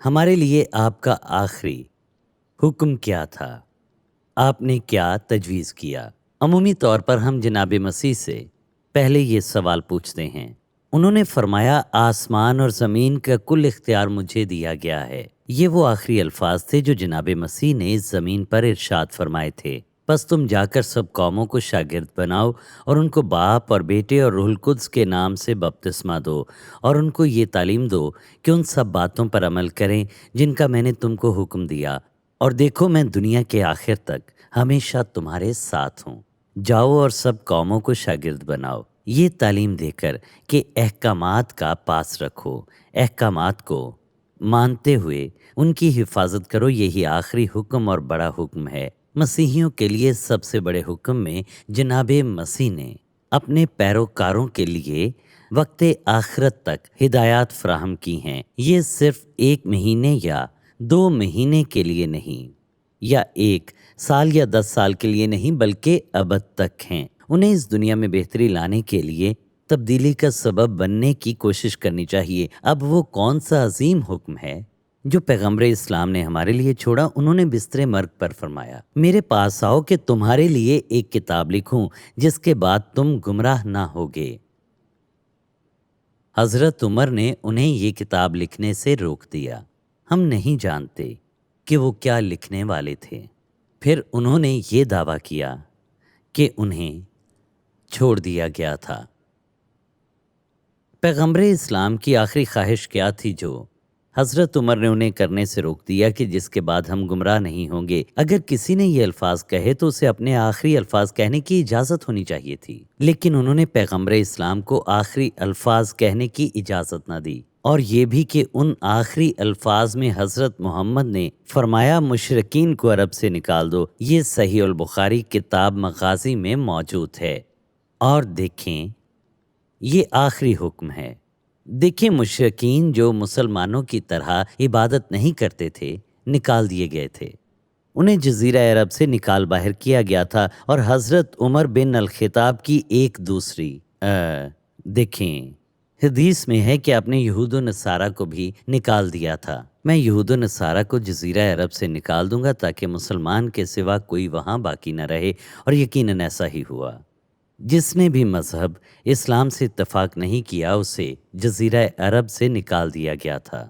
ہمارے لیے آپ کا آخری حکم کیا تھا؟ آپ نے کیا تجویز کیا؟ عمومی طور پر ہم جناب مسیح سے پہلے یہ سوال پوچھتے ہیں۔ انہوں نے فرمایا آسمان اور زمین کا کل اختیار مجھے دیا گیا ہے۔ یہ وہ آخری الفاظ تھے جو جناب مسیح نے اس زمین پر ارشاد فرمائے تھے۔ بس تم جا کر سب قوموں کو شاگرد بناؤ اور ان کو باپ اور بیٹے اور روح القدس کے نام سے بپتسمہ دو اور ان کو یہ تعلیم دو کہ ان سب باتوں پر عمل کریں جن کا میں نے تم کو حکم دیا، اور دیکھو میں دنیا کے آخر تک ہمیشہ تمہارے ساتھ ہوں۔ جاؤ اور سب قوموں کو شاگرد بناؤ، یہ تعلیم دے کر کہ احکامات کا پاس رکھو، احکامات کو مانتے ہوئے ان کی حفاظت کرو۔ یہی آخری حکم اور بڑا حکم ہے۔ مسیحیوں کے لیے سب سے بڑے حکم میں جناب مسیح نے اپنے پیروکاروں کے لیے وقت آخرت تک ہدایات فراہم کی ہیں۔ یہ صرف 1 مہینے یا 2 مہینے کے لیے نہیں، یا 1 سال یا 10 سال کے لیے نہیں، بلکہ ابد تک ہیں۔ انہیں اس دنیا میں بہتری لانے کے لیے تبدیلی کا سبب بننے کی کوشش کرنی چاہیے۔ اب وہ کون سا عظیم حکم ہے جو پیغمبر اسلام نے ہمارے لیے چھوڑا؟ انہوں نے بستر مرگ پر فرمایا، میرے پاس آؤ کہ تمہارے لیے ایک کتاب لکھوں جس کے بعد تم گمراہ نہ ہوگے۔ حضرت عمر نے انہیں یہ کتاب لکھنے سے روک دیا۔ ہم نہیں جانتے کہ وہ کیا لکھنے والے تھے۔ پھر انہوں نے یہ دعویٰ کیا کہ انہیں چھوڑ دیا گیا تھا۔ پیغمبر اسلام کی آخری خواہش کیا تھی جو حضرت عمر نے انہیں کرنے سے روک دیا کہ جس کے بعد ہم گمراہ نہیں ہوں گے؟ اگر کسی نے یہ الفاظ کہے تو اسے اپنے آخری الفاظ کہنے کی اجازت ہونی چاہیے تھی، لیکن انہوں نے پیغمبر اسلام کو آخری الفاظ کہنے کی اجازت نہ دی، اور یہ بھی کہ ان آخری الفاظ میں حضرت محمد نے فرمایا مشرکین کو عرب سے نکال دو۔ یہ صحیح البخاری کتاب مغازی میں موجود ہے۔ اور دیکھیں یہ آخری حکم ہے۔ دیکھیں مشرکین جو مسلمانوں کی طرح عبادت نہیں کرتے تھے نکال دیے گئے تھے، انہیں جزیرہ عرب سے نکال باہر کیا گیا تھا، اور حضرت عمر بن الخطاب کی ایک دوسری دیکھیں حدیث میں ہے کہ آپ نے یہود و نصارہ کو بھی نکال دیا تھا۔ میں یہود و نصارہ کو جزیرہ عرب سے نکال دوں گا تاکہ مسلمان کے سوا کوئی وہاں باقی نہ رہے، اور یقیناً ایسا ہی ہوا۔ جس نے بھی مذہب اسلام سے اتفاق نہیں کیا اسے جزیرہ عرب سے نکال دیا گیا تھا۔